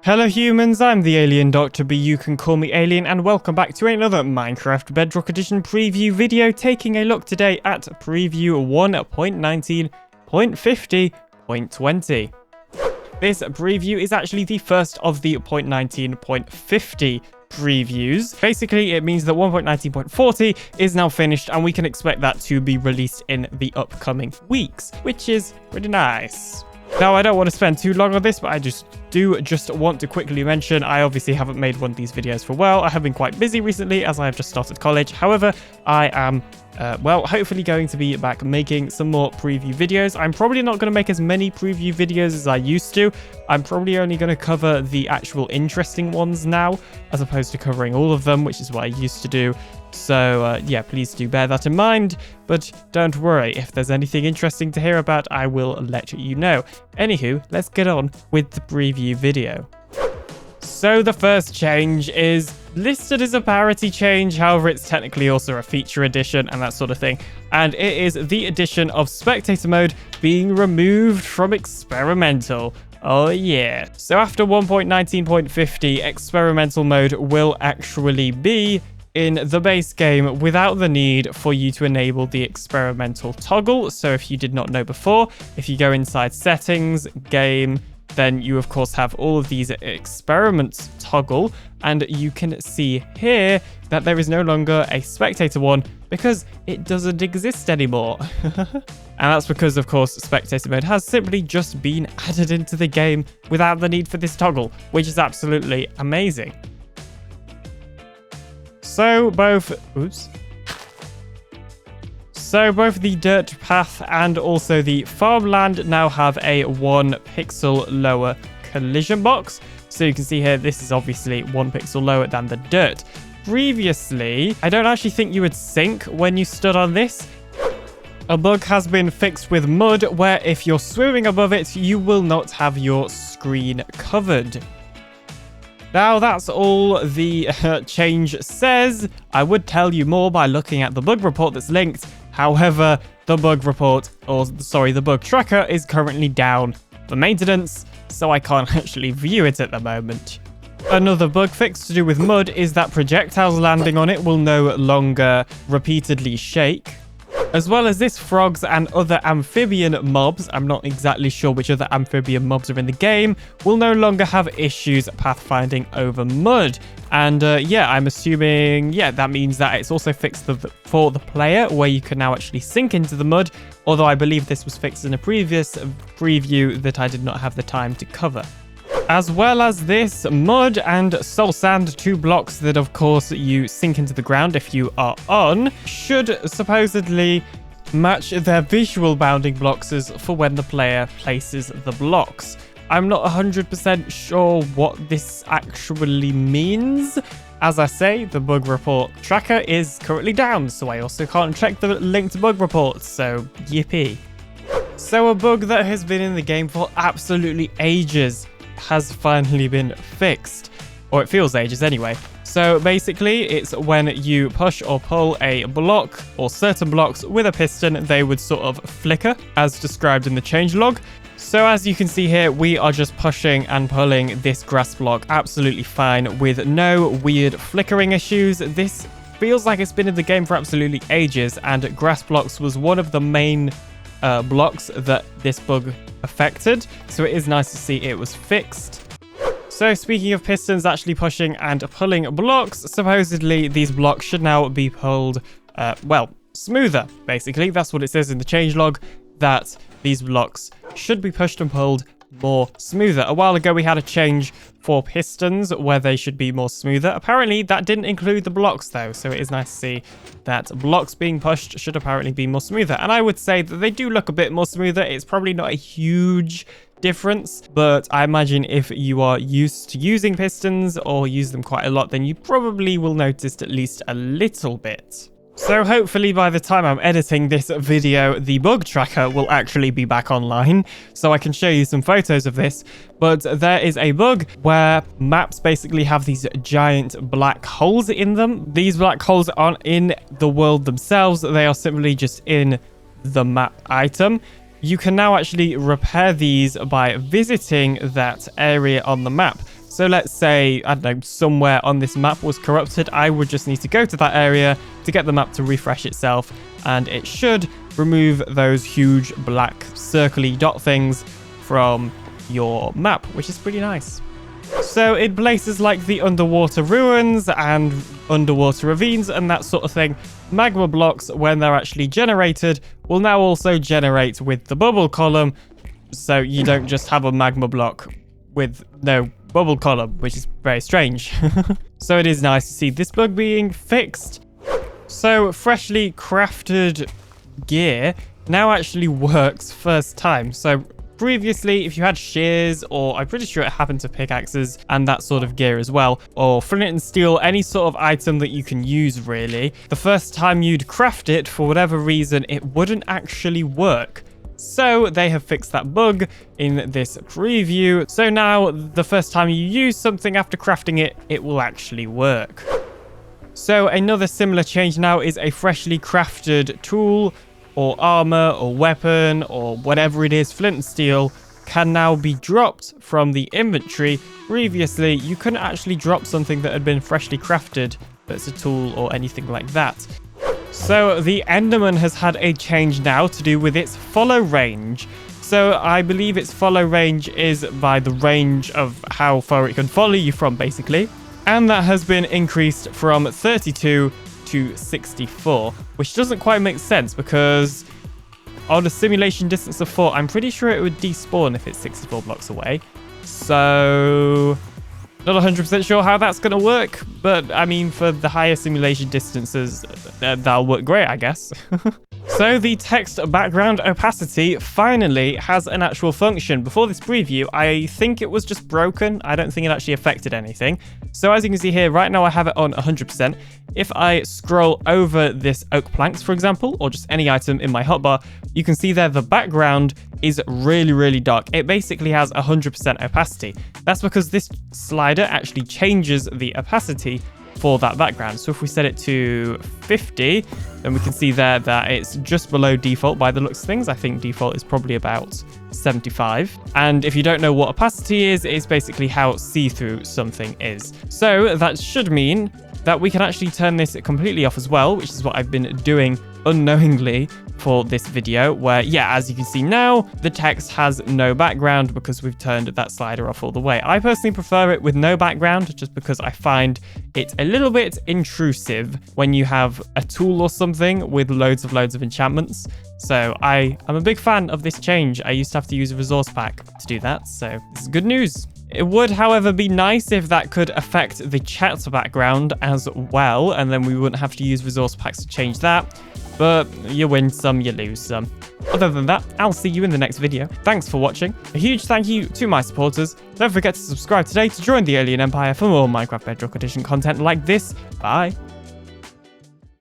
Hello humans, I'm the Alien Doctor, but you can call me Alien, and welcome back to another Minecraft Bedrock Edition preview video, taking a look today at preview 1.19.50.20. This preview is actually the first of the 0.19.50 previews. Basically, it means that 1.19.40 is now finished, and we can expect that to be released in the upcoming weeks, which is pretty nice. Now, I don't want to spend too long on this, but I just want to quickly mention I obviously haven't made one of these videos for a while. I have been quite busy recently as I have just started college. However, I am, hopefully going to be back making some more preview videos. I'm probably not going to make as many preview videos as I used to. I'm probably only going to cover the actual interesting ones now, as opposed to covering all of them, which is what I used to do. So, yeah, please do bear that in mind. But don't worry, if there's anything interesting to hear about, I will let you know. Anywho, let's get on with the preview video. So the first change is listed as a parity change, however it's technically also a feature addition and that sort of thing. And it is the addition of Spectator mode being removed from experimental. Oh yeah. So after 1.19.50, experimental mode will actually be in the base game without the need for you to enable the experimental toggle. So if you did not know before, if you go inside settings, game, then you of course have all of these experiments toggle, and you can see here that there is no longer a spectator one because it doesn't exist anymore. And that's because of course spectator mode has simply just been added into the game without the need for this toggle, which is absolutely amazing. So both the dirt path and also the farmland now have a 1 pixel lower collision box. So you can see here, this is obviously 1 pixel lower than the dirt. Previously, I don't actually think you would sink when you stood on this. A bug has been fixed with mud where if you're swimming above it, you will not have your screen covered. Now, that's all the change says. I would tell you more by looking at the bug report that's linked. However, the bug tracker is currently down for maintenance, so I can't actually view it at the moment. Another bug fix to do with mud is that projectiles landing on it will no longer repeatedly shake. As well as this, frogs and other amphibian mobs, I'm not exactly sure which other amphibian mobs are in the game, will no longer have issues pathfinding over mud. And yeah, I'm assuming, yeah, that means that it's also fixed for the player, where you can now actually sink into the mud, although I believe this was fixed in a previous preview that I did not have the time to cover. As well as this, mud and soul sand, 2 blocks that of course you sink into the ground if you are on, should supposedly match their visual bounding blocks for when the player places the blocks. I'm not 100% sure what this actually means. As I say, the bug report tracker is currently down, so I also can't check the linked bug reports, so yippee. So a bug that has been in the game for absolutely ages has finally been fixed, or it feels ages anyway. So basically, it's when you push or pull a block or certain blocks with a piston, they would sort of flicker as described in the changelog. So as you can see here, we are just pushing and pulling this grass block absolutely fine with no weird flickering issues. This feels like it's been in the game for absolutely ages, and grass blocks was one of the main blocks that this bug affected, so it is nice to see it was fixed. So speaking of pistons actually pushing and pulling blocks, supposedly these blocks should now be pulled smoother. Basically, that's what it says in the changelog, that these blocks should be pushed and pulled more smoother. A while ago we had a change for pistons where they should be more smoother. Apparently that didn't include the blocks though, so it is nice to see that blocks being pushed should apparently be more smoother. And I would say that they do look a bit more smoother. It's probably not a huge difference, but I imagine if you are used to using pistons or use them quite a lot, then you probably will notice at least a little bit. So hopefully by the time I'm editing this video, the bug tracker will actually be back online, so I can show you some photos of this. But there is a bug where maps basically have these giant black holes in them. These black holes aren't in the world themselves, they are simply just in the map item. You can now actually repair these by visiting that area on the map. So let's say, I don't know, somewhere on this map was corrupted. I would just need to go to that area to get the map to refresh itself, and it should remove those huge black circly dot things from your map, which is pretty nice. So in places like the underwater ruins and underwater ravines and that sort of thing, magma blocks, when they're actually generated, will now also generate with the bubble column. So you don't just have a magma block with no bubble column, which is very strange. So it is nice to see this bug being fixed. So freshly crafted gear now actually works first time. So previously, if you had shears, or I'm pretty sure it happened to pickaxes and that sort of gear as well, or flint and steel, any sort of item that you can use really, the first time you'd craft it, for whatever reason, it wouldn't actually work. So they have fixed that bug in this preview. So now the first time you use something after crafting it, it will actually work. So another similar change now is a freshly crafted tool or armor or weapon or whatever it is, flint and steel, can now be dropped from the inventory. Previously, you couldn't actually drop something that had been freshly crafted, that's a tool or anything like that. So the Enderman has had a change now to do with its follow range. So I believe its follow range is by the range of how far it can follow you from, basically. And that has been increased from 32 to 64, which doesn't quite make sense because on a simulation distance of 4, I'm pretty sure it would despawn if it's 64 blocks away. So not 100% sure how that's going to work, but I mean, for the higher simulation distances, that'll work great, I guess. So the text background opacity finally has an actual function. Before this preview, I think it was just broken. I don't think it actually affected anything. So as you can see here, right now I have it on 100%. If I scroll over this oak planks, for example, or just any item in my hotbar, you can see there the background is really, really dark. It basically has 100% opacity. That's because this slider actually changes the opacity for that background. So if we set it to 50, then we can see there that it's just below default by the looks of things. I think default is probably about 75. And if you don't know what opacity is, it's basically how see-through something is. So that should mean that we can actually turn this completely off as well, which is what I've been doing unknowingly for this video, where, yeah, as you can see now, the text has no background because we've turned that slider off all the way. I personally prefer it with no background just because I find it a little bit intrusive when you have a tool or something with loads of enchantments. So I am a big fan of this change. I used to have to use a resource pack to do that, so this is good news. It would, however, be nice if that could affect the chat background as well, and then we wouldn't have to use resource packs to change that. But you win some, you lose some. Other than that, I'll see you in the next video. Thanks for watching. A huge thank you to my supporters. Don't forget to subscribe today to join the Alien Empire for more Minecraft Bedrock Edition content like this. Bye.